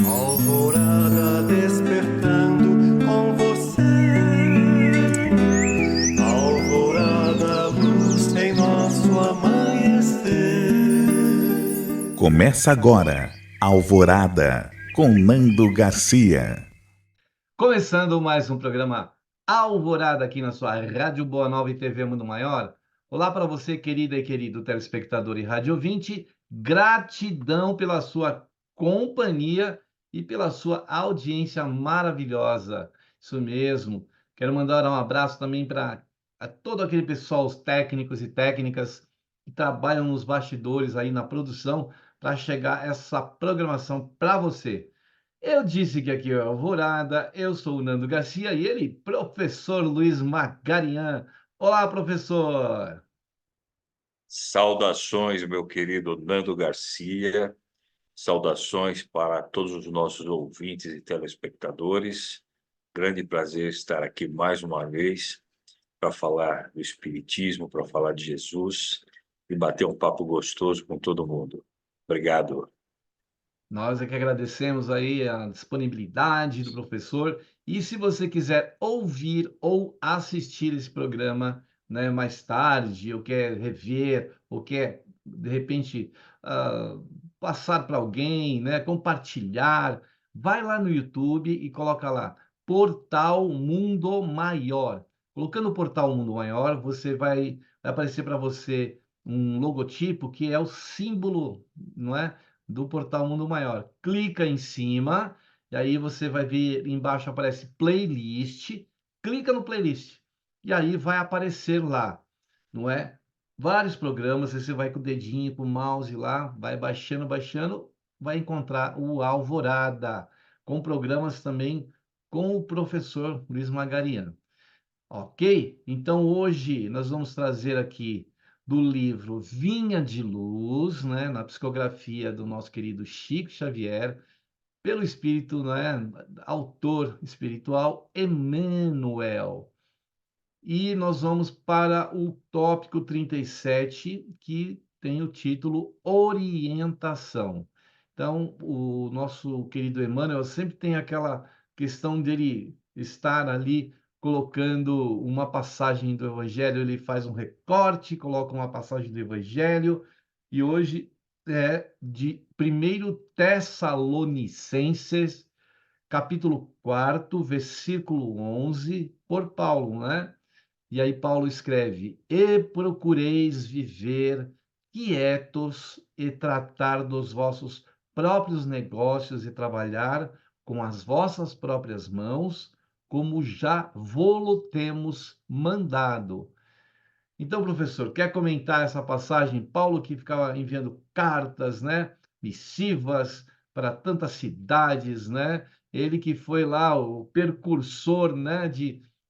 Alvorada despertando com você. Alvorada, luz em nosso amanhecer. Começa agora, Alvorada, com Nando Garcia. Começando mais um programa Alvorada aqui na sua Rádio Boa Nova e TV Mundo Maior. Olá para você, querida e querido telespectador e rádio ouvinte. Gratidão pela sua companhia e pela sua audiência maravilhosa. Isso mesmo. Quero mandar um abraço também para todo aquele pessoal, os técnicos e técnicas que trabalham nos bastidores aí na produção para chegar essa programação para você. Eu disse que aqui é Alvorada, eu sou o Nando Garcia e ele, professor Luiz Magarian. Olá, professor! Saudações, meu querido Nando Garcia. Saudações para todos os nossos ouvintes e telespectadores. Grande prazer estar aqui mais uma vez para falar do Espiritismo, para falar de Jesus e bater um papo gostoso com todo mundo. Obrigado. Nós é que agradecemos aí a disponibilidade do professor. E se você quiser ouvir ou assistir esse programa, né, mais tarde, ou quer rever, ou quer, de repente, ah, passar para alguém, né, compartilhar, vai lá no YouTube e coloca lá, Portal Mundo Maior. Colocando o Portal Mundo Maior, vai aparecer para você um logotipo que é o símbolo, não é? Do portal Mundo Maior. Clica em cima, e aí você vai ver embaixo aparece playlist. Clica no playlist. E aí vai aparecer lá, não é? Vários programas, você vai com o dedinho, com o mouse lá, vai baixando, baixando, vai encontrar o Alvorada, com programas também com o professor Luiz Magariano. Ok? Então hoje nós vamos trazer aqui do livro Vinha de Luz, né, na psicografia do nosso querido Chico Xavier, pelo espírito, né, autor espiritual Emmanuel. E nós vamos para o tópico 37, que tem o título Orientação. Então, o nosso querido Emmanuel sempre tem aquela questão dele estar ali colocando uma passagem do Evangelho, ele faz um recorte, coloca uma passagem do Evangelho, e hoje é de 1 Tessalonicenses, capítulo 4, versículo 11, por Paulo, né? E aí Paulo escreve: E procureis viver quietos e tratar dos vossos próprios negócios e trabalhar com as vossas próprias mãos, como já vô-lo temos mandado. Então, professor, quer comentar essa passagem? Paulo que ficava enviando cartas, né? Missivas para tantas cidades, né? Ele que foi lá o precursor, né?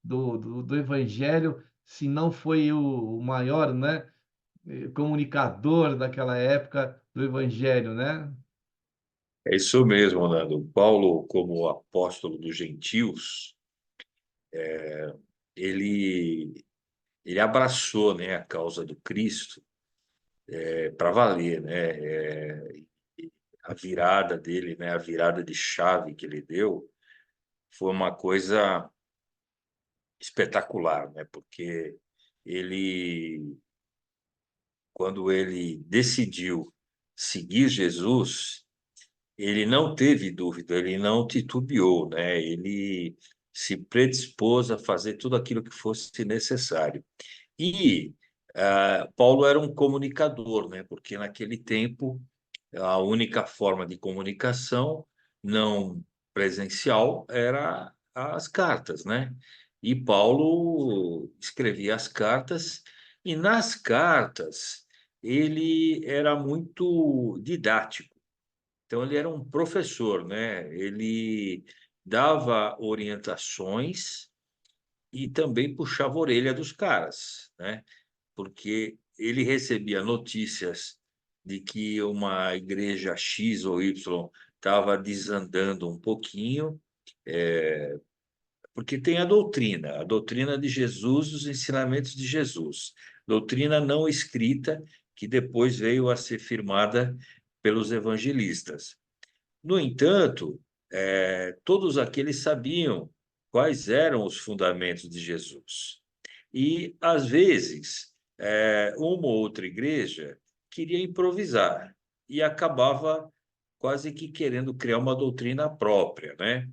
Do Evangelho, se não foi o maior, né? Comunicador daquela época do Evangelho, né? É isso mesmo, Nando. Paulo, como apóstolo dos gentios, ele, ele abraçou, né, a causa do Cristo para valer, né? A virada dele, né, a virada de chave que ele deu foi uma coisa espetacular, né? Porque ele, quando ele decidiu seguir Jesus, ele não teve dúvida, ele não titubeou, né? Ele se predispôs a fazer tudo aquilo que fosse necessário. E Paulo era um comunicador, né? Porque naquele tempo a única forma de comunicação não presencial era as cartas, né? E Paulo escrevia as cartas, e nas cartas ele era muito didático. Então, ele era um professor, né? Ele dava orientações e também puxava a orelha dos caras, né? Porque ele recebia notícias de que uma igreja X ou Y estava desandando um pouquinho, porque tem a doutrina de Jesus, os ensinamentos de Jesus, doutrina não escrita, que depois veio a ser firmada pelos evangelistas. No entanto, todos aqueles sabiam quais eram os fundamentos de Jesus. E, às vezes, uma ou outra igreja queria improvisar e acabava quase que querendo criar uma doutrina própria, né?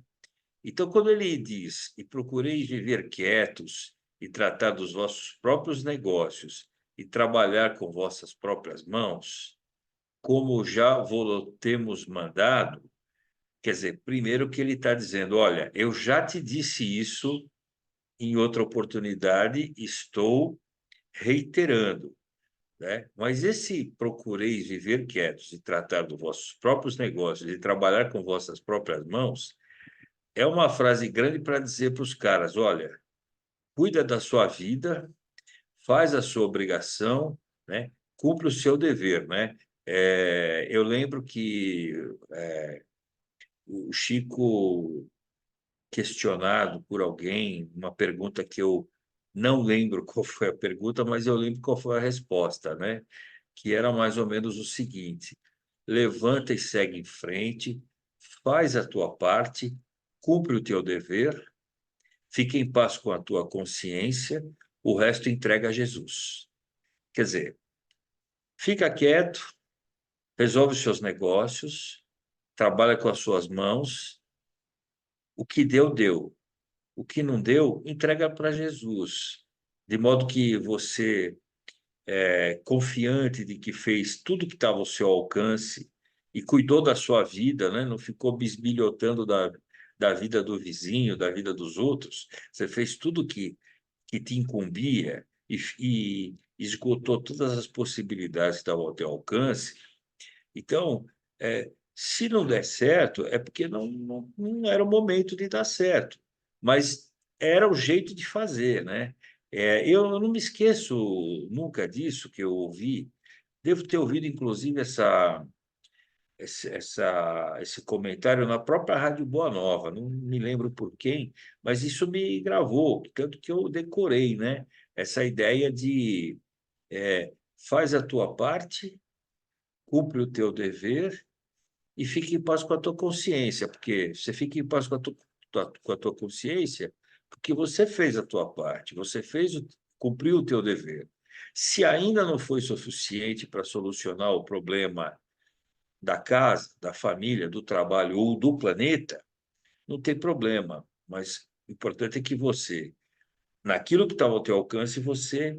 Então, quando ele diz: "E procureis viver quietos e tratar dos vossos próprios negócios e trabalhar com vossas próprias mãos, como já vos temos mandado", quer dizer, primeiro que ele está dizendo: "Olha, eu já te disse isso em outra oportunidade, estou reiterando", né? Mas esse "procureis viver quietos e tratar dos vossos próprios negócios e trabalhar com vossas próprias mãos" é uma frase grande para dizer para os caras: "Olha, cuida da sua vida, faz a sua obrigação, né, cumpre o seu dever", né. Eu lembro que, o Chico, questionado por alguém, uma pergunta que eu não lembro qual foi a pergunta, mas eu lembro qual foi a resposta, né, que era mais ou menos o seguinte: "Levanta e segue em frente, faz a tua parte, cumpre o teu dever, fica em paz com a tua consciência, o resto entrega a Jesus". Quer dizer, fica quieto, resolve os seus negócios, trabalha com as suas mãos, o que deu, deu. O que não deu, entrega para Jesus, de modo que você, confiante de que fez tudo que estava ao seu alcance e cuidou da sua vida, né, não ficou bisbilhotando da vida do vizinho, da vida dos outros, você fez tudo que te incumbia e esgotou todas as possibilidades que estavam ao teu alcance. Então, se não der certo, é porque não era o momento de dar certo, mas era o jeito de fazer, né. Eu não me esqueço nunca disso que eu ouvi, devo ter ouvido inclusive esse comentário na própria Rádio Boa Nova, não me lembro por quem, mas isso me gravou, tanto que eu decorei, né, essa ideia de, faz a tua parte, cumpre o teu dever e fique em paz com a tua consciência, porque você fica em paz com a tua consciência, porque você fez a tua parte, você cumpriu o teu dever. Se ainda não foi suficiente para solucionar o problema da casa, da família, do trabalho ou do planeta, não tem problema, mas o importante é que você, naquilo que estava ao teu alcance, você,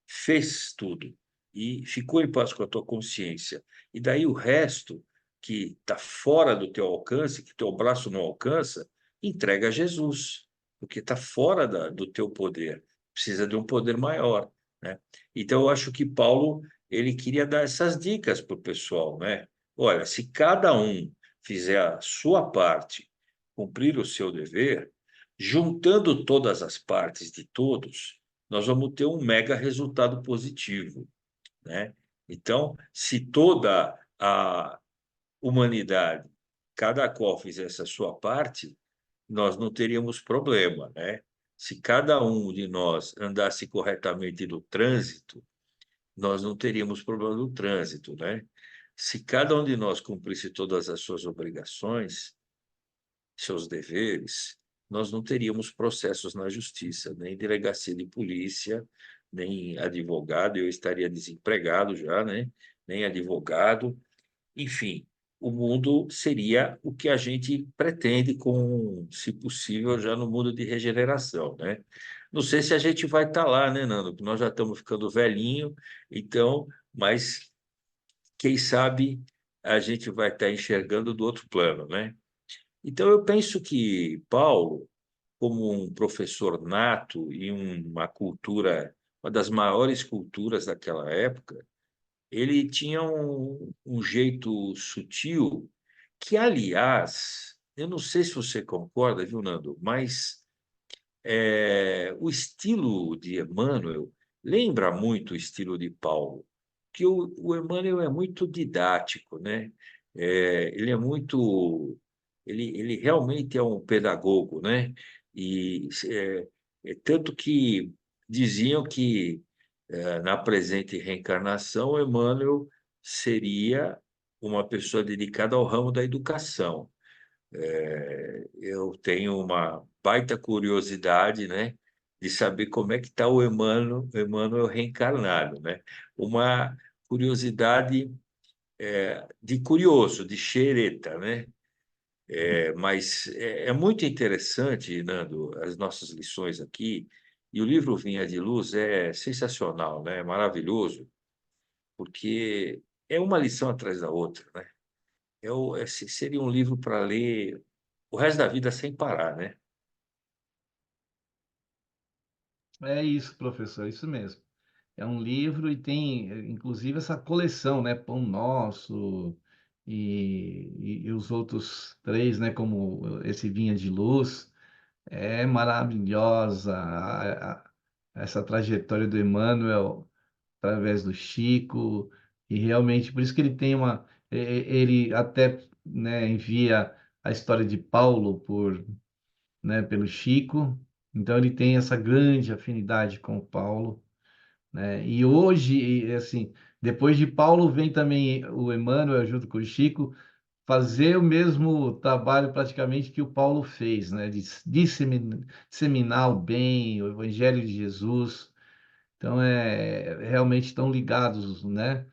fez tudo e ficou em paz com a tua consciência. E daí o resto, que está fora do teu alcance, que teu braço não alcança, entrega a Jesus, porque está fora do teu poder, precisa de um poder maior, né. Então eu acho que Paulo, ele queria dar essas dicas para o pessoal, né. Olha, se cada um fizer a sua parte, cumprir o seu dever, juntando todas as partes de todos, nós vamos ter um mega resultado positivo, né. Então, se toda a humanidade, cada qual fizesse a sua parte, nós não teríamos problema, né. Se cada um de nós andasse corretamente no trânsito, nós não teríamos problema no trânsito, né. Se cada um de nós cumprisse todas as suas obrigações, seus deveres, nós não teríamos processos na justiça, nem delegacia de polícia, nem advogado, eu estaria desempregado já, né, nem advogado, enfim, o mundo seria o que a gente pretende com, se possível, já no mundo de regeneração, né. Não sei se a gente vai estar lá, né, Nando, porque nós já estamos ficando velhinho, então, mas quem sabe a gente vai estar enxergando do outro plano, né. Então eu penso que Paulo, como um professor nato e uma cultura, uma das maiores culturas daquela época, ele tinha um jeito sutil que, aliás, eu não sei se você concorda, viu, Nando, mas, o estilo de Emmanuel lembra muito o estilo de Paulo, que o Emmanuel é muito didático, né, ele é muito, ele realmente é um pedagogo, né, e tanto que diziam que, na presente reencarnação, Emmanuel seria uma pessoa dedicada ao ramo da educação. Eu tenho uma baita curiosidade, né, de saber como é que está o Emmanuel reencarnado, né? Uma curiosidade de curioso, de xereta, né? Mas é muito interessante, Nando, as nossas lições aqui, e o livro Vinha de Luz é sensacional, né? Maravilhoso, porque é uma lição atrás da outra, né? Seria um livro para ler o resto da vida sem parar, né? É isso, professor, é isso mesmo. É um livro e tem, inclusive, essa coleção, né? Pão Nosso e os outros três, né? Como esse Vinha de Luz. É maravilhosa essa trajetória do Emmanuel através do Chico, e realmente por isso que ele tem ele até, né, envia a história de Paulo né, pelo Chico, então ele tem essa grande afinidade com o Paulo, né? E hoje, assim, depois de Paulo vem também o Emmanuel junto com o Chico fazer o mesmo trabalho praticamente que o Paulo fez, né? De disseminar o bem, o Evangelho de Jesus. Então, realmente estão ligados, né?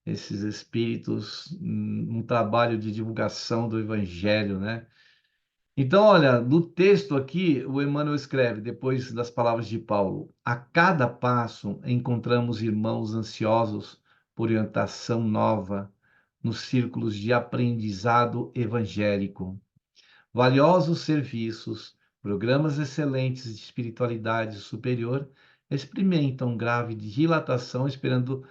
Esses espíritos, num trabalho de divulgação do Evangelho, né? Então, olha, no texto aqui, o Emmanuel escreve, depois das palavras de Paulo: a cada passo encontramos irmãos ansiosos por orientação nova nos círculos de aprendizado evangélico. Valiosos serviços, programas excelentes de espiritualidade superior experimentam grave dilatação, esperando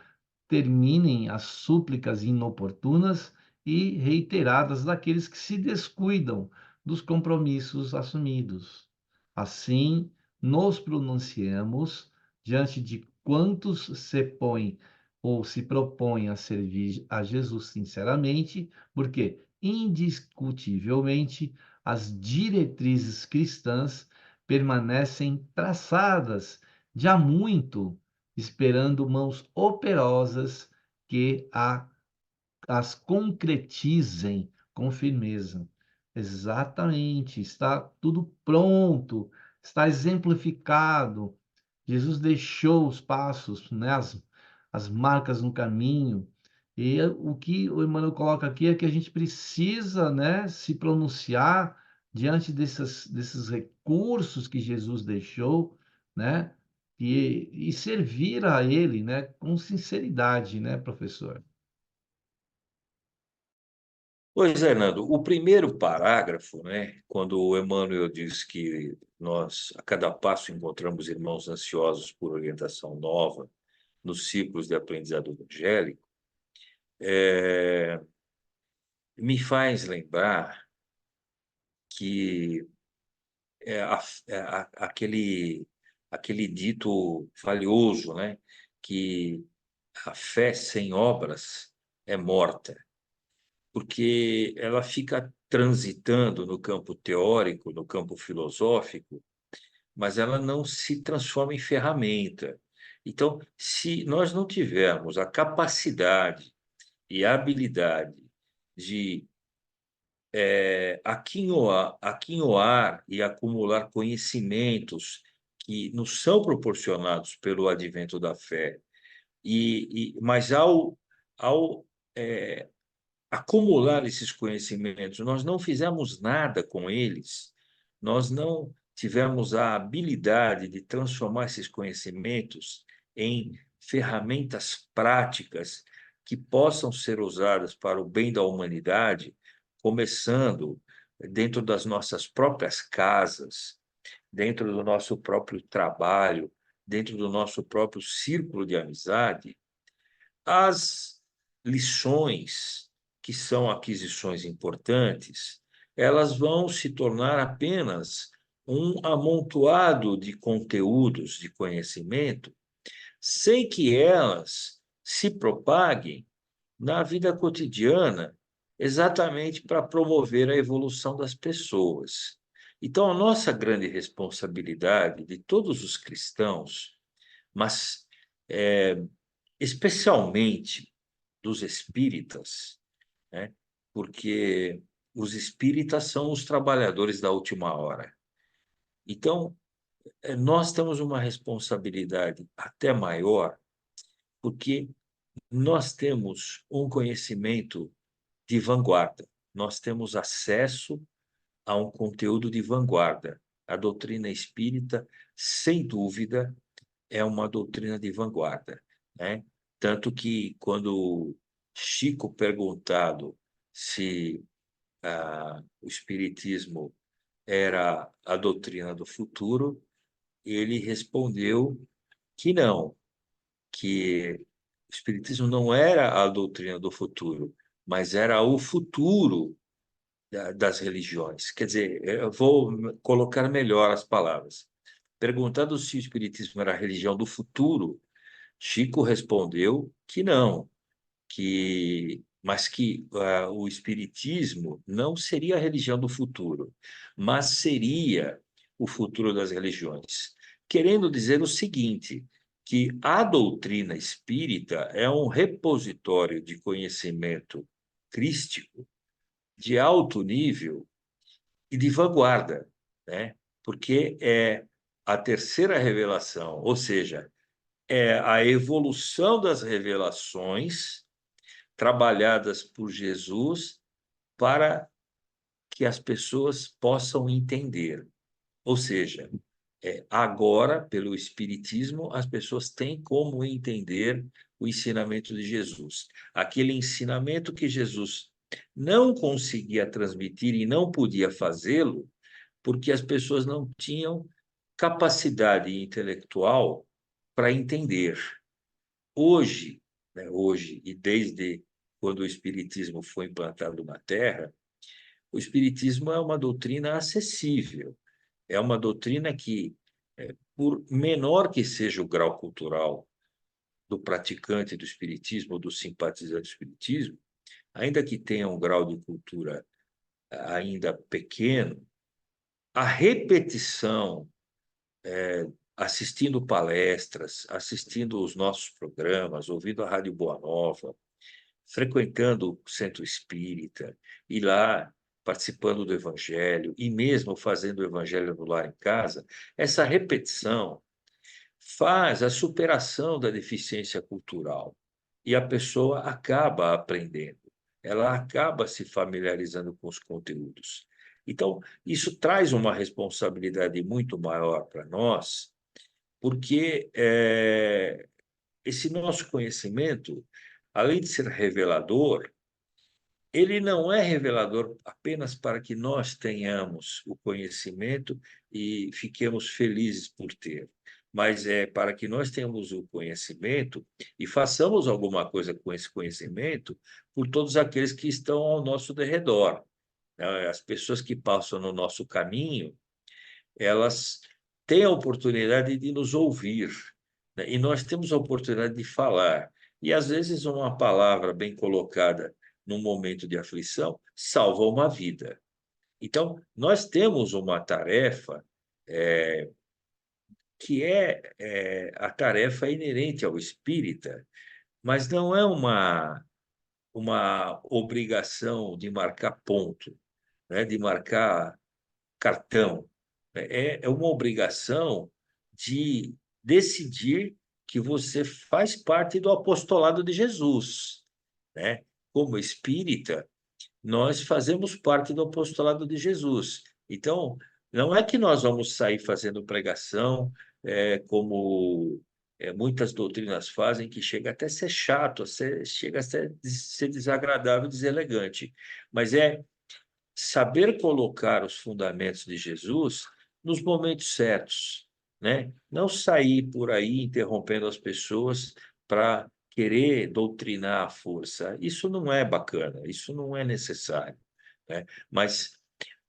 terminem as súplicas inoportunas e reiteradas daqueles que se descuidam dos compromissos assumidos. Assim, nos pronunciamos diante de quantos se põem ou se propõem a servir a Jesus sinceramente, porque indiscutivelmente as diretrizes cristãs permanecem traçadas de há muito, esperando mãos operosas que as concretizem com firmeza. Exatamente, está tudo pronto, está exemplificado. Jesus deixou os passos, né, as marcas no caminho. E o que o Emmanuel coloca aqui é que a gente precisa, né, se pronunciar diante desses recursos que Jesus deixou, né, e servir a Ele, né, com sinceridade, né, professor? Pois é, Nando, o primeiro parágrafo, né, quando o Emmanuel diz que nós, a cada passo, encontramos irmãos ansiosos por orientação nova nos ciclos de aprendizado evangélico, me faz lembrar que aquele dito valioso, né, que a fé sem obras é morta, porque ela fica transitando no campo teórico, no campo filosófico, mas ela não se transforma em ferramenta. Então, se nós não tivermos a capacidade e a habilidade de aquinhoar e acumular conhecimentos que nos são proporcionados pelo advento da fé, mas ao acumular esses conhecimentos, nós não fizemos nada com eles, nós não tivemos a habilidade de transformar esses conhecimentos em ferramentas práticas que possam ser usadas para o bem da humanidade, começando dentro das nossas próprias casas, dentro do nosso próprio trabalho, dentro do nosso próprio círculo de amizade, as lições, que são aquisições importantes, elas vão se tornar apenas um amontoado de conteúdos de conhecimento, sem que elas se propaguem na vida cotidiana, exatamente para promover a evolução das pessoas. Então, a nossa grande responsabilidade de todos os cristãos, mas especialmente dos espíritas, né? Porque os espíritas são os trabalhadores da última hora. Então, nós temos uma responsabilidade até maior, porque nós temos um conhecimento de vanguarda, nós temos acesso a um conteúdo de vanguarda. A doutrina espírita, sem dúvida, é uma doutrina de vanguarda, né? Tanto que, quando Chico perguntado se o espiritismo era a doutrina do futuro, ele respondeu que não, que o espiritismo não era a doutrina do futuro, mas era o futuro das religiões. Quer dizer, eu vou colocar melhor as palavras. Perguntado se o espiritismo era a religião do futuro, Chico respondeu que não, mas que o espiritismo não seria a religião do futuro, mas seria o futuro das religiões. Querendo dizer o seguinte, que a doutrina espírita é um repositório de conhecimento crístico de alto nível e de vanguarda, né? Porque é a terceira revelação, ou seja, é a evolução das revelações trabalhadas por Jesus para que as pessoas possam entender. Ou seja, agora, pelo Espiritismo, as pessoas têm como entender o ensinamento de Jesus. Aquele ensinamento que Jesus não conseguia transmitir e não podia fazê-lo, porque as pessoas não tinham capacidade intelectual para entender. Hoje, né, hoje e desde quando o Espiritismo foi implantado na Terra, o Espiritismo é uma doutrina acessível, é uma doutrina que, por menor que seja o grau cultural do praticante do Espiritismo ou do simpatizante do Espiritismo, ainda que tenha um grau de cultura ainda pequeno, a repetição, assistindo palestras, assistindo os nossos programas, ouvindo a Rádio Boa Nova, frequentando o centro espírita, e lá participando do evangelho, e mesmo fazendo o evangelho no lar em casa, essa repetição faz a superação da deficiência cultural. E a pessoa acaba aprendendo, ela acaba se familiarizando com os conteúdos. Então, isso traz uma responsabilidade muito maior para nós, porque esse nosso conhecimento, além de ser revelador, ele não é revelador apenas para que nós tenhamos o conhecimento e fiquemos felizes por ter, mas é para que nós tenhamos o conhecimento e façamos alguma coisa com esse conhecimento por todos aqueles que estão ao nosso derredor, né? As pessoas que passam no nosso caminho, elas têm a oportunidade de nos ouvir, né? E nós temos a oportunidade de falar. E, às vezes, uma palavra bem colocada num momento de aflição salva uma vida. Então, nós temos uma tarefa que é a tarefa inerente ao espírita, mas não é uma obrigação de marcar ponto, né, de marcar cartão. É uma obrigação de decidir que você faz parte do apostolado de Jesus, né? Como espírita, nós fazemos parte do apostolado de Jesus. Então, não é que nós vamos sair fazendo pregação, como muitas doutrinas fazem, que chega até a ser chato, chega a ser desagradável, deselegante, mas é saber colocar os fundamentos de Jesus nos momentos certos, né? Não sair por aí interrompendo as pessoas para querer doutrinar à força. Isso não é bacana, isso não é necessário, né? Mas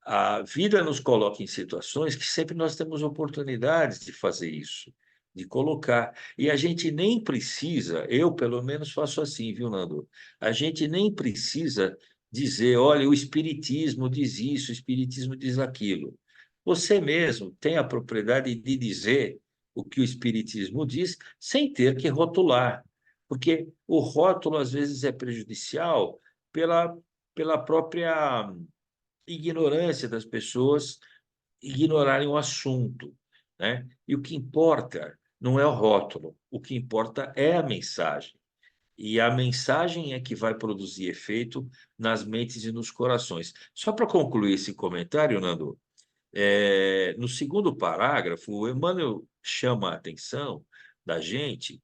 a vida nos coloca em situações que sempre nós temos oportunidades de fazer isso, de colocar. E a gente nem precisa, eu pelo menos faço assim, viu, Nando? A gente nem precisa dizer, olha, o Espiritismo diz isso, o Espiritismo diz aquilo. Você mesmo tem a propriedade de dizer o que o Espiritismo diz sem ter que rotular, porque o rótulo às vezes é prejudicial pela própria ignorância das pessoas ignorarem o assunto, né? E o que importa não é o rótulo, o que importa é a mensagem. E a mensagem é que vai produzir efeito nas mentes e nos corações. Só para concluir esse comentário, Nando, no segundo parágrafo, o Emmanuel chama a atenção da gente,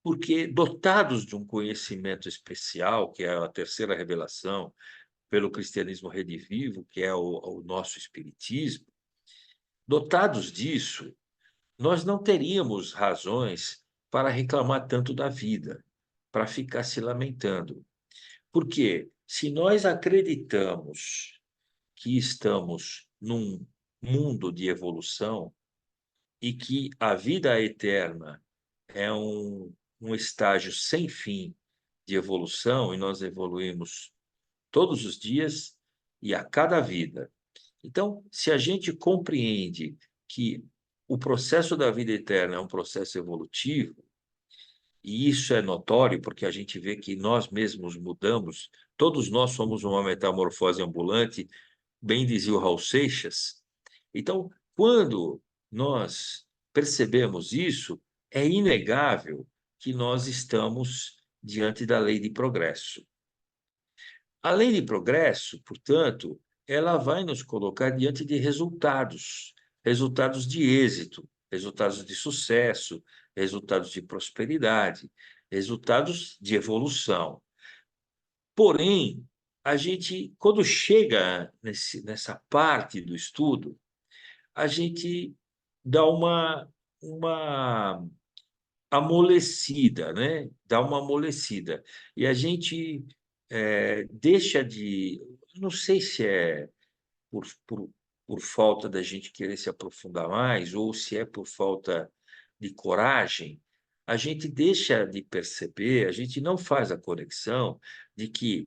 porque dotados de um conhecimento especial, que é a terceira revelação, pelo cristianismo redivivo, que é o nosso espiritismo, dotados disso, nós não teríamos razões para reclamar tanto da vida, para ficar se lamentando. Porque se nós acreditamos que estamos num mundo de evolução e que a vida eterna é um estágio sem fim de evolução, e nós evoluímos todos os dias e a cada vida. Então, se a gente compreende que o processo da vida eterna é um processo evolutivo, e isso é notório porque a gente vê que nós mesmos mudamos, todos nós somos uma metamorfose ambulante, bem dizia o Raul Seixas. Então, quando nós percebemos isso, é inegável que nós estamos diante da lei de progresso. A lei de progresso, portanto, ela vai nos colocar diante de resultados, resultados de êxito, resultados de sucesso, resultados de prosperidade, resultados de evolução. Porém, a gente, quando chega nessa parte do estudo, a gente dá uma amolecida, né? Dá uma amolecida. E a gente deixa de. Não sei se é por, por, por falta da gente querer se aprofundar mais, ou se é por falta de coragem, a gente deixa de perceber, a gente não faz a conexão de que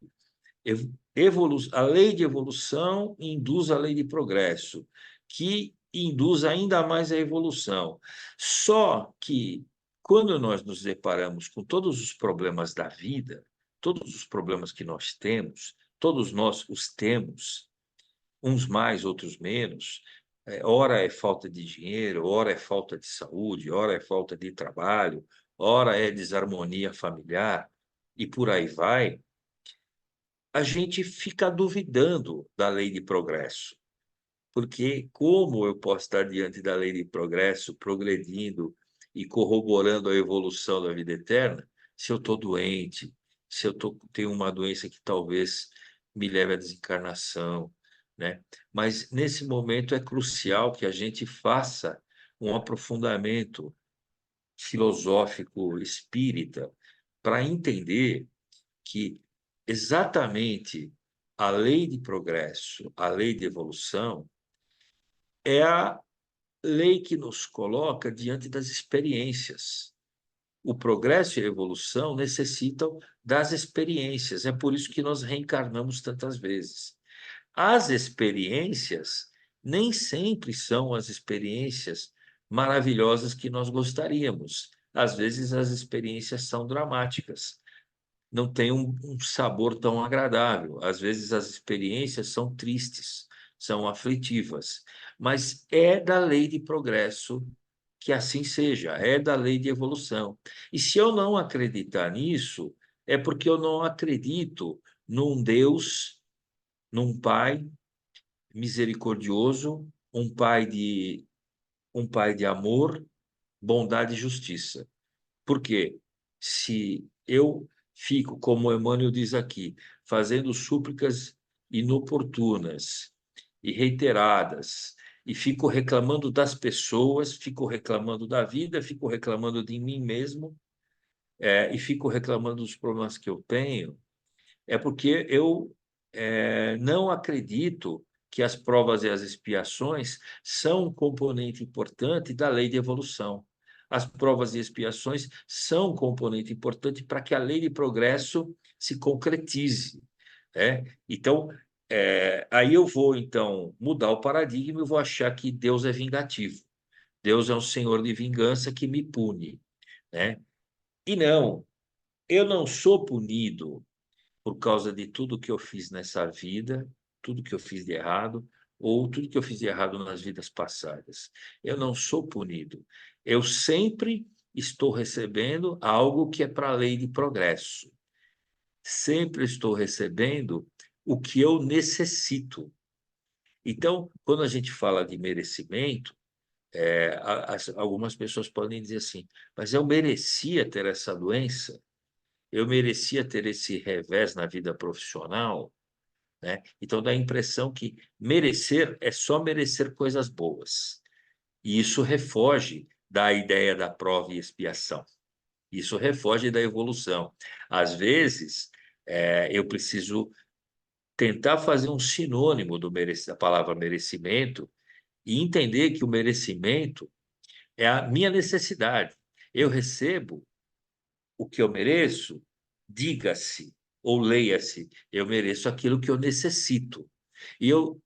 a lei de evolução induz a lei de progresso, que induz ainda mais a evolução. Só que, quando nós nos deparamos com todos os problemas da vida, todos os problemas que nós temos, todos nós os temos, uns mais, outros menos, ora é falta de dinheiro, ora é falta de saúde, ora é falta de trabalho, ora é desarmonia familiar, e por aí vai, a gente fica duvidando da lei de progresso. Porque como eu posso estar diante da lei de progresso, progredindo e corroborando a evolução da vida eterna, se eu estou doente, se tenho uma doença que talvez me leve à desencarnação, né? Mas nesse momento é crucial que a gente faça um aprofundamento filosófico espírita para entender que exatamente a lei de progresso, a lei de evolução, é a lei que nos coloca diante das experiências. O progresso e a evolução necessitam das experiências, é por isso que nós reencarnamos tantas vezes. As experiências nem sempre são as experiências maravilhosas que nós gostaríamos. Às vezes as experiências são dramáticas, não tem um sabor tão agradável. Às vezes as experiências são tristes, são aflitivas, mas é da lei de progresso que assim seja, é da lei de evolução. E se eu não acreditar nisso, é porque eu não acredito num Deus, num Pai misericordioso, um pai de amor, bondade e justiça. Por quê? Se eu fico, como Emmanuel diz aqui, fazendo súplicas inoportunas e reiteradas, e fico reclamando das pessoas, fico reclamando da vida, fico reclamando de mim mesmo, e fico reclamando dos problemas que eu tenho, é porque eu não acredito que as provas e as expiações são um componente importante da lei de evolução. As provas e expiações são um componente importante para que a lei de progresso se concretize. Então, aí eu vou, então, mudar o paradigma e vou achar que Deus é vingativo. Deus é um senhor de vingança que me pune, né? E não, eu não sou punido por causa de tudo que eu fiz nessa vida, tudo que eu fiz de errado, ou tudo que eu fiz de errado nas vidas passadas. Eu não sou punido. Eu sempre estou recebendo algo que é para a lei de progresso. Sempre estou recebendo o que eu necessito. Então, quando a gente fala de merecimento, algumas pessoas podem dizer assim, mas eu merecia ter essa doença? Eu merecia ter esse revés na vida profissional? Né? Então dá a impressão que merecer é só merecer coisas boas. E isso refoge da ideia da prova e expiação. Isso refoge da evolução. Às vezes, eu preciso tentar fazer um sinônimo da palavra merecimento e entender que o merecimento é a minha necessidade. Eu recebo o que eu mereço, diga-se ou leia-se, eu mereço aquilo que eu necessito.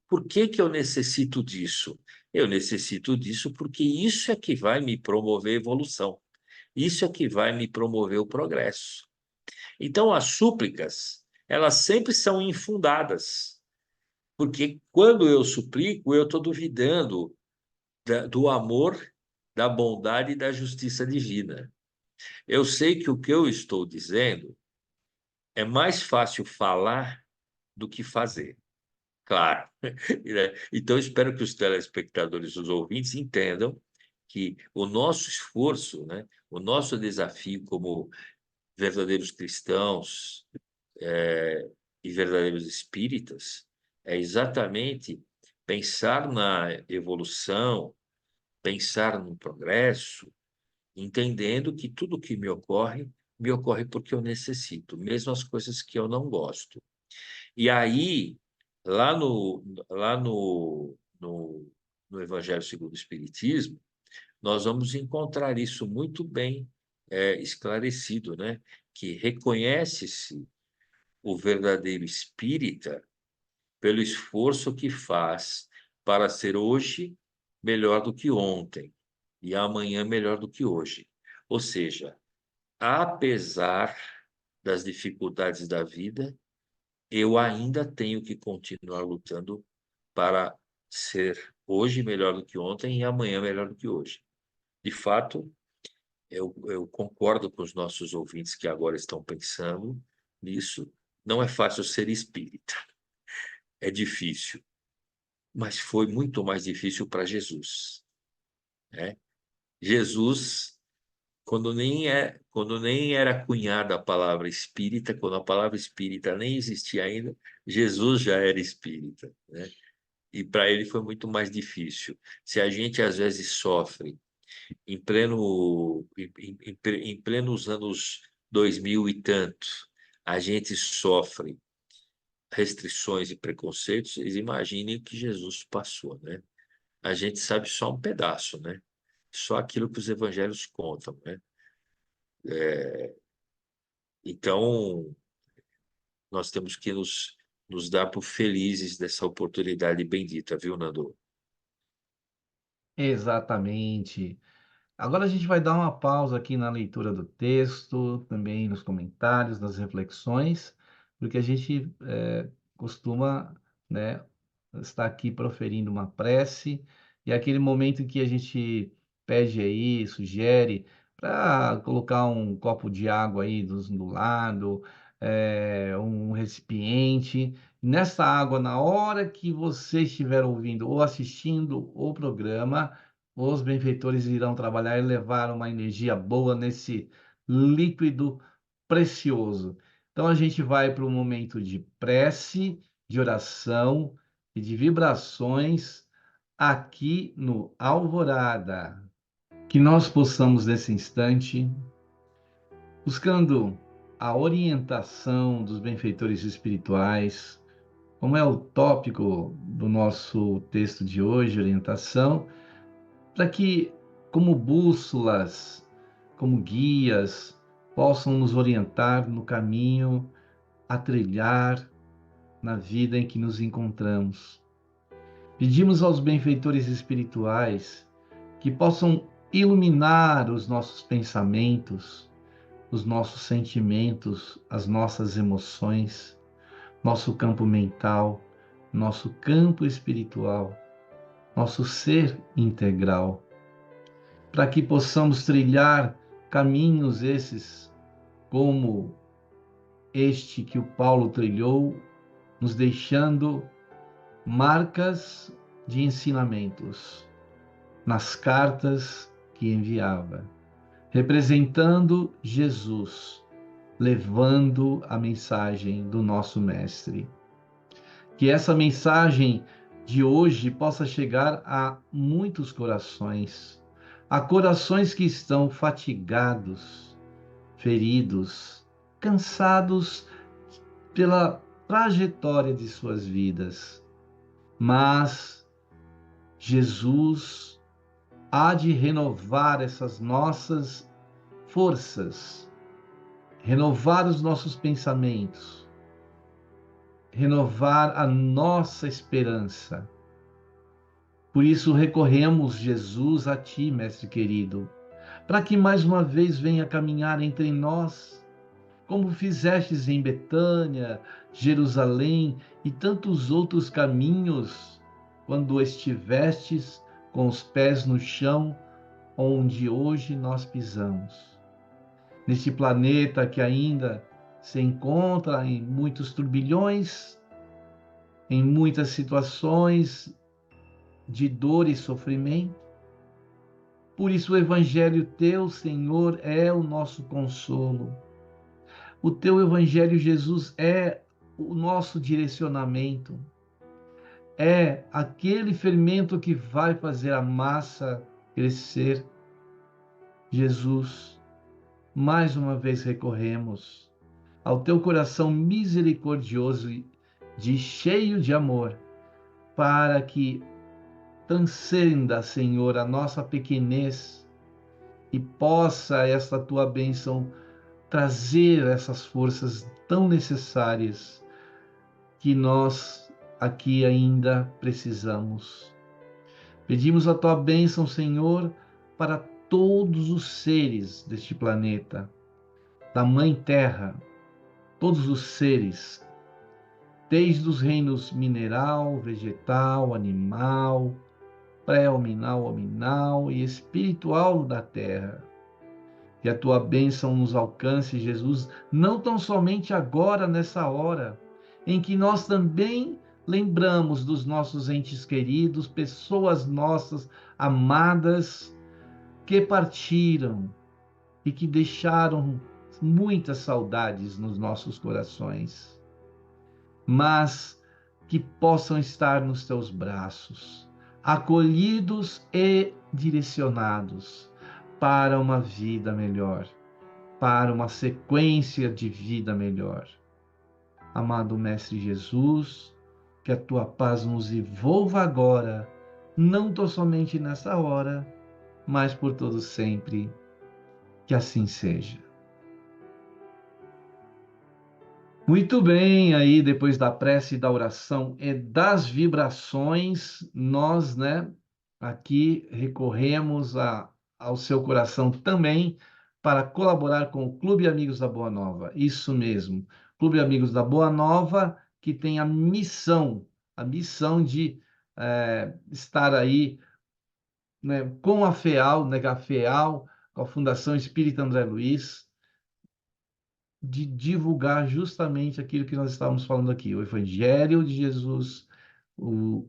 Por que que eu necessito disso? Eu necessito disso porque isso é que vai me promover a evolução. Isso é que vai me promover o progresso. Então, as súplicas, elas sempre são infundadas, porque quando eu suplico, eu estou duvidando do amor, da bondade e da justiça divina. Eu sei que o que eu estou dizendo é mais fácil falar do que fazer. Claro. Então, espero que os telespectadores, os ouvintes, entendam que o nosso esforço, né, o nosso desafio como verdadeiros cristãos e verdadeiros espíritas é exatamente pensar na evolução, pensar no progresso, entendendo que tudo que me ocorre porque eu necessito, mesmo as coisas que eu não gosto. E aí, lá no Evangelho segundo o Espiritismo, nós vamos encontrar isso muito bem esclarecido, né? Que reconhece-se o verdadeiro espírita pelo esforço que faz para ser hoje melhor do que ontem e amanhã melhor do que hoje. Ou seja, apesar das dificuldades da vida, eu ainda tenho que continuar lutando para ser hoje melhor do que ontem e amanhã melhor do que hoje. De fato, eu concordo com os nossos ouvintes que agora estão pensando nisso. Não é fácil ser espírita, é difícil, mas foi muito mais difícil para Jesus, né? Jesus, quando nem era cunhada a palavra espírita, quando a palavra espírita nem existia ainda, Jesus já era espírita, né? E para ele foi muito mais difícil. Se a gente às vezes sofre em plenos anos 2000 e tanto, a gente sofre restrições e preconceitos, vocês imaginem o que Jesus passou, né? A gente sabe só um pedaço, né? Só aquilo que os evangelhos contam, né? Então, nós temos que nos dar por felizes dessa oportunidade bendita, viu, Nando? Exatamente. Agora a gente vai dar uma pausa aqui na leitura do texto, também nos comentários, nas reflexões, porque a gente costuma, né, estar aqui proferindo uma prece, e é aquele momento em que a gente pede aí, sugere, para colocar um copo de água aí do lado, um recipiente. Nessa água, na hora que você estiver ouvindo ou assistindo o programa, os benfeitores irão trabalhar e levar uma energia boa nesse líquido precioso. Então a gente vai para um momento de prece, de oração e de vibrações aqui no Alvorada. Que nós possamos nesse instante, buscando a orientação dos benfeitores espirituais, como é o tópico do nosso texto de hoje, orientação, para que, como bússolas, como guias, possam nos orientar no caminho a trilhar na vida em que nos encontramos. Pedimos aos benfeitores espirituais que possam iluminar os nossos pensamentos, os nossos sentimentos, as nossas emoções, nosso campo mental, nosso campo espiritual, nosso ser integral, para que possamos trilhar caminhos esses como este que o Paulo trilhou, nos deixando marcas de ensinamentos nas cartas que enviava, representando Jesus, levando a mensagem do nosso Mestre. Que essa mensagem de hoje possa chegar a muitos corações, a corações que estão fatigados, feridos, cansados pela trajetória de suas vidas. Mas Jesus há de renovar essas nossas forças, renovar os nossos pensamentos, renovar a nossa esperança. Por isso recorremos, Jesus, a Ti, Mestre querido, para que mais uma vez venha caminhar entre nós, como fizestes em Betânia, Jerusalém e tantos outros caminhos, quando estivestes com os pés no chão, onde hoje nós pisamos. Neste planeta que ainda se encontra em muitos turbilhões, em muitas situações de dor e sofrimento. Por isso o Evangelho Teu, Senhor, é o nosso consolo. O Teu Evangelho, Jesus, é o nosso direcionamento. É aquele fermento que vai fazer a massa crescer. Jesus, mais uma vez recorremos ao Teu coração misericordioso e cheio de amor, para que transcenda, Senhor, a nossa pequenez e possa esta Tua bênção trazer essas forças tão necessárias que nós aqui ainda precisamos. Pedimos a Tua bênção, Senhor, para todos os seres deste planeta, da Mãe Terra, todos os seres, desde os reinos mineral, vegetal, animal, pré-hominal, hominal e espiritual da Terra. Que a Tua bênção nos alcance, Jesus, não tão somente agora, nessa hora, em que nós também lembramos dos nossos entes queridos, pessoas nossas amadas, que partiram e que deixaram muitas saudades nos nossos corações, mas que possam estar nos Teus braços, acolhidos e direcionados para uma vida melhor, para uma sequência de vida melhor. Amado Mestre Jesus, que a Tua paz nos envolva agora, não tão somente nessa hora, mas por todo sempre. Que assim seja. Muito bem, aí depois da prece, da oração e das vibrações, nós, aqui recorremos ao seu coração também para colaborar com o Clube Amigos da Boa Nova. Isso mesmo, Clube Amigos da Boa Nova, que tem a missão de estar aí, com a FEAL, com a Fundação Espírita André Luiz, de divulgar justamente aquilo que nós estávamos falando aqui, o Evangelho de Jesus, o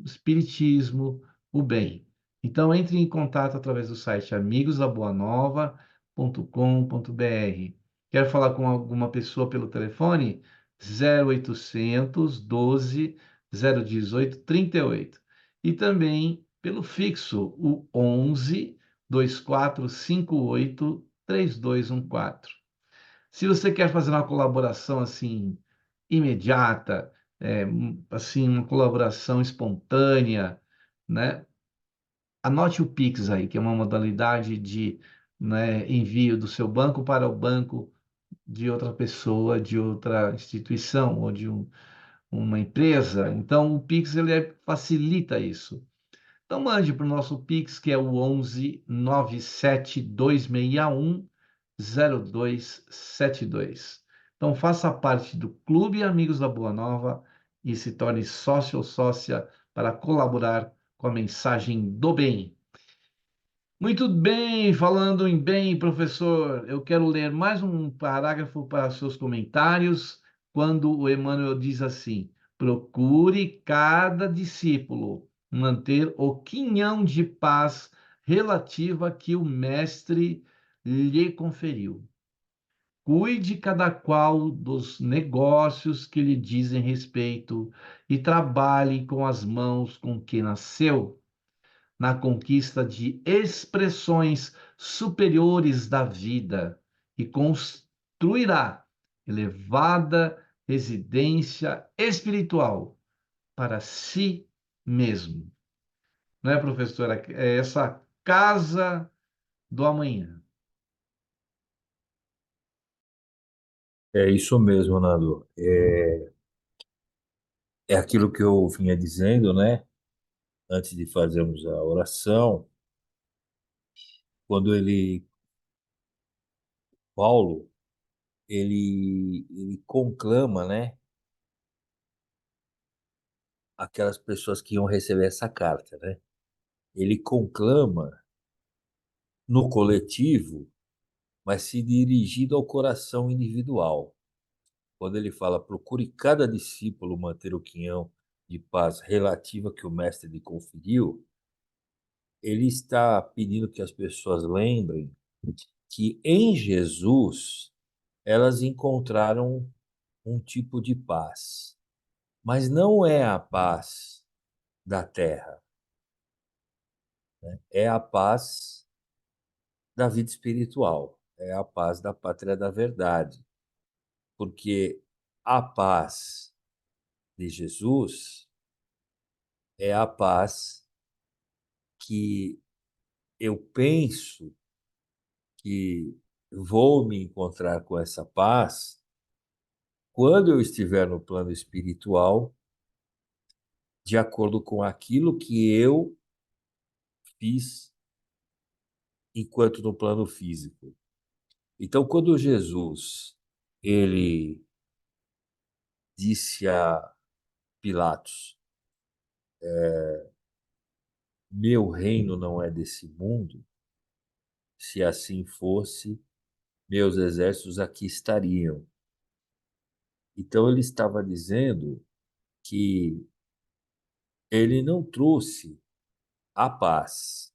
Espiritismo, o bem. Então, entre em contato através do site amigosdaboanova.com.br. Quer falar com alguma pessoa pelo telefone? 0800 12 018 38. E também pelo fixo, o 11 2458 3214. Se você quer fazer uma colaboração assim imediata, assim uma colaboração espontânea, anote o Pix aí, que é uma modalidade de, envio do seu banco para o banco de outra pessoa, de outra instituição ou de uma empresa. Então, o Pix facilita isso. Então, mande para o nosso Pix, que é o 11 97 261 0272. Então, faça parte do Clube Amigos da Boa Nova e se torne sócio ou sócia para colaborar com a mensagem do bem. Muito bem, falando em bem, professor, eu quero ler mais um parágrafo para seus comentários, quando o Emmanuel diz assim: procure cada discípulo manter o quinhão de paz relativa que o Mestre lhe conferiu. Cuide cada qual dos negócios que lhe dizem respeito e trabalhe com as mãos com que nasceu na conquista de expressões superiores da vida e construirá elevada residência espiritual para si mesmo. Não é, professora? É essa casa do amanhã. É isso mesmo, Nando. É aquilo que eu vinha dizendo, né? Antes de fazermos a oração, quando Paulo, ele conclama, né? Aquelas pessoas que iam receber essa carta, né? Ele conclama no coletivo, mas se dirigindo ao coração individual. Quando ele fala, procure cada discípulo manter o quinhão de paz relativa que o mestre lhe conferiu, ele está pedindo que as pessoas lembrem que em Jesus elas encontraram um tipo de paz, mas não é a paz da terra, é a paz da vida espiritual, é a paz da pátria da verdade, porque a paz de Jesus é a paz que eu penso que vou me encontrar com essa paz quando eu estiver no plano espiritual, de acordo com aquilo que eu fiz enquanto no plano físico. Então, quando Jesus ele disse a Pilatos: meu reino não é desse mundo, se assim fosse, meus exércitos aqui estariam. Então, ele estava dizendo que ele não trouxe a paz,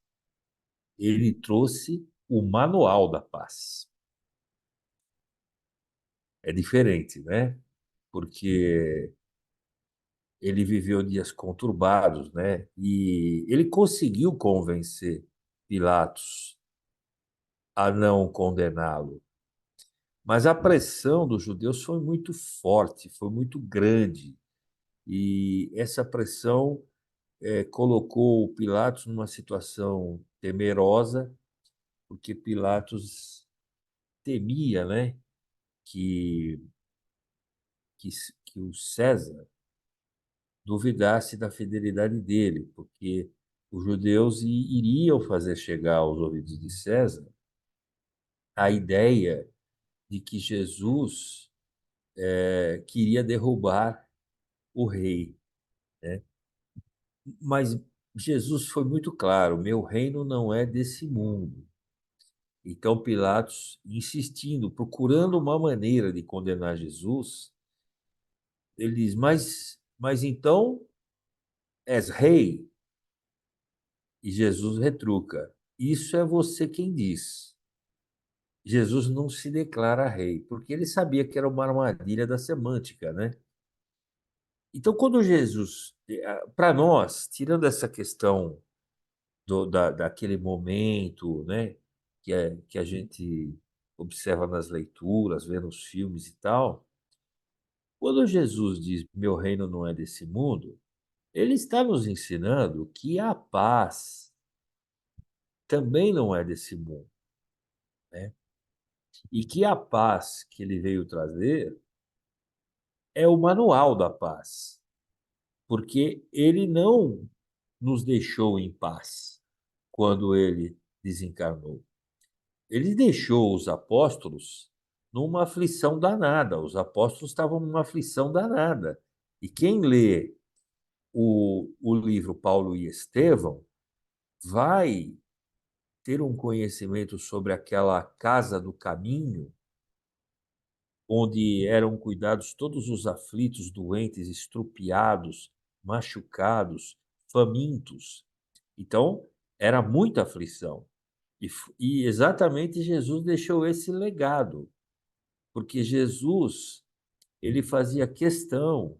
ele trouxe o manual da paz. É diferente, né? Porque ele viveu dias conturbados, né? E ele conseguiu convencer Pilatos a não condená-lo. Mas a pressão dos judeus foi muito forte, foi muito grande. E essa pressão colocou o Pilatos numa situação temerosa, porque Pilatos temia, né, que, que, que o César duvidasse da fidelidade dele, porque os judeus iriam fazer chegar aos ouvidos de César a ideia de que Jesus queria derrubar o rei, né? Mas Jesus foi muito claro: meu reino não é desse mundo. Então Pilatos, insistindo, procurando uma maneira de condenar Jesus, ele diz: mas então és rei? E Jesus retruca: isso é você quem diz. Jesus não se declara rei, porque ele sabia que era uma armadilha da semântica, né? Então, quando Jesus, para nós, tirando essa questão daquele momento, né, que a gente observa nas leituras, vê nos filmes e tal, quando Jesus diz: meu reino não é desse mundo, ele está nos ensinando que a paz também não é desse mundo, né? E que a paz que ele veio trazer é o manual da paz, porque ele não nos deixou em paz quando ele desencarnou. Ele deixou os apóstolos numa aflição danada. Os apóstolos estavam numa aflição danada. E quem lê o livro Paulo e Estevão vai ter um conhecimento sobre aquela casa do caminho, onde eram cuidados todos os aflitos, doentes, estrupiados, machucados, famintos. Então, era muita aflição. E exatamente Jesus deixou esse legado, porque Jesus, ele fazia questão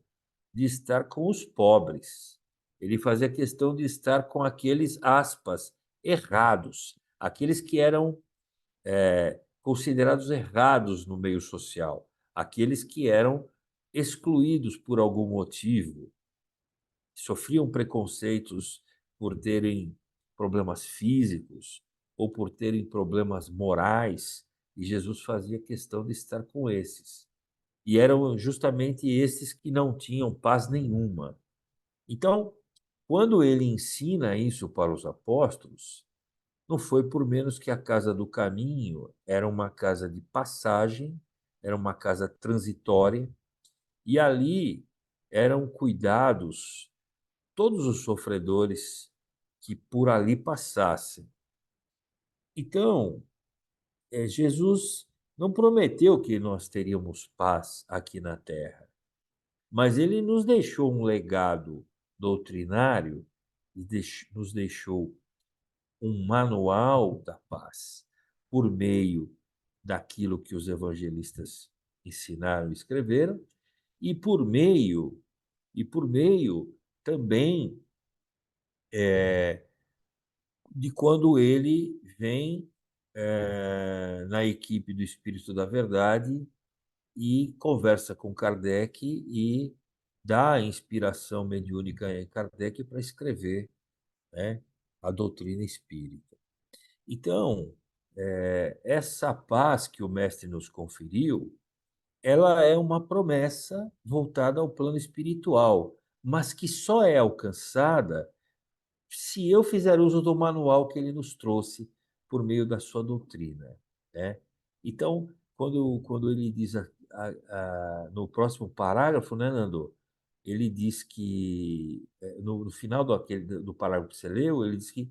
de estar com os pobres. Ele fazia questão de estar com aqueles, aspas, errados, aqueles que eram considerados errados no meio social, aqueles que eram excluídos por algum motivo, sofriam preconceitos por terem problemas físicos ou por terem problemas morais, e Jesus fazia questão de estar com esses. E eram justamente esses que não tinham paz nenhuma. Então, quando ele ensina isso para os apóstolos, não foi por menos que a casa do caminho era uma casa de passagem, era uma casa transitória, e ali eram cuidados todos os sofredores que por ali passassem. Então, Jesus não prometeu que nós teríamos paz aqui na terra, mas ele nos deixou um legado doutrinário e nos deixou um manual da paz por meio daquilo que os evangelistas ensinaram e escreveram, e por meio também de quando ele vem na equipe do Espírito da Verdade e conversa com Kardec e dá a inspiração mediúnica em Kardec para escrever, né, a doutrina espírita. Então, essa paz que o mestre nos conferiu, ela é uma promessa voltada ao plano espiritual, mas que só é alcançada se eu fizer uso do manual que ele nos trouxe por meio da sua doutrina, né? Então, quando ele diz no próximo parágrafo, né, Nando? Ele diz que, no final do parágrafo que você leu, ele diz que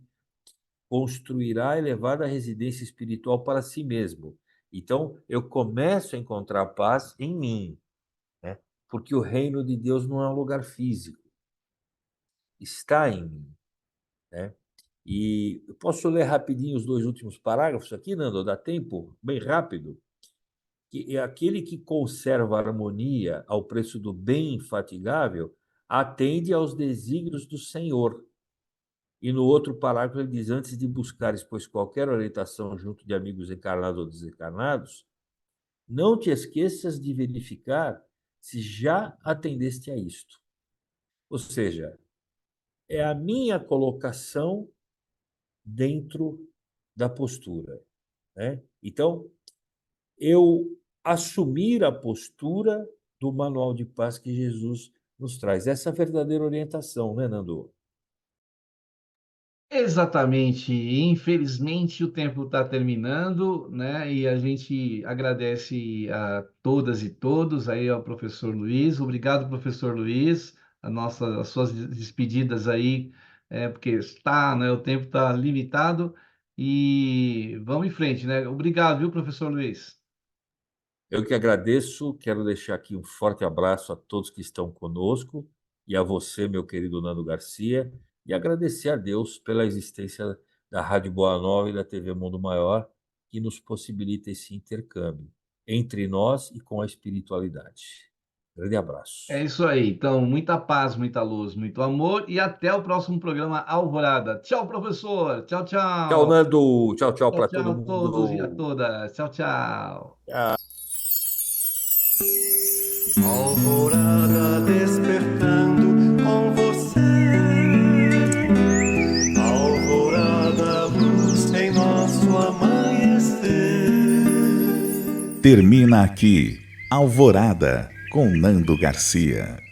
construirá elevada residência espiritual para si mesmo. Então, eu começo a encontrar paz em mim, né? Porque o reino de Deus não é um lugar físico, está em mim, né? E eu posso ler rapidinho os 2 últimos parágrafos aqui, Nando? Dá tempo? Bem rápido. Que é aquele que conserva a harmonia ao preço do bem infatigável, atende aos desígnios do Senhor. E no outro parágrafo ele diz: antes de buscares, pois, qualquer orientação junto de amigos encarnados ou desencarnados, não te esqueças de verificar se já atendeste a isto. Ou seja, é a minha colocação dentro da postura, né? Então, eu assumir a postura do manual de paz que Jesus nos traz. Essa é a verdadeira orientação, né, Nando? Exatamente. Infelizmente, o tempo está terminando, né? E a gente agradece a todas e todos aí ao professor Luiz. Obrigado, professor Luiz. As suas despedidas aí, porque está, né? O tempo está limitado e vamos em frente, né? Obrigado, viu, professor Luiz? Eu que agradeço, quero deixar aqui um forte abraço a todos que estão conosco e a você, meu querido Nando Garcia, e agradecer a Deus pela existência da Rádio Boa Nova e da TV Mundo Maior, que nos possibilita esse intercâmbio entre nós e com a espiritualidade. Grande É abraço. isso aí. Então, muita paz, muita luz, muito amor e até o próximo programa Alvorada. Tchau, professor. Tchau, Tchau, tchau. Nando. Tchau, tchau Tchau, para todo tchau a todos e a mundo. todas. Tchau, tchau. Alvorada despertando com você. Alvorada, luz em nosso amanhecer. Termina aqui Alvorada com Nando Garcia.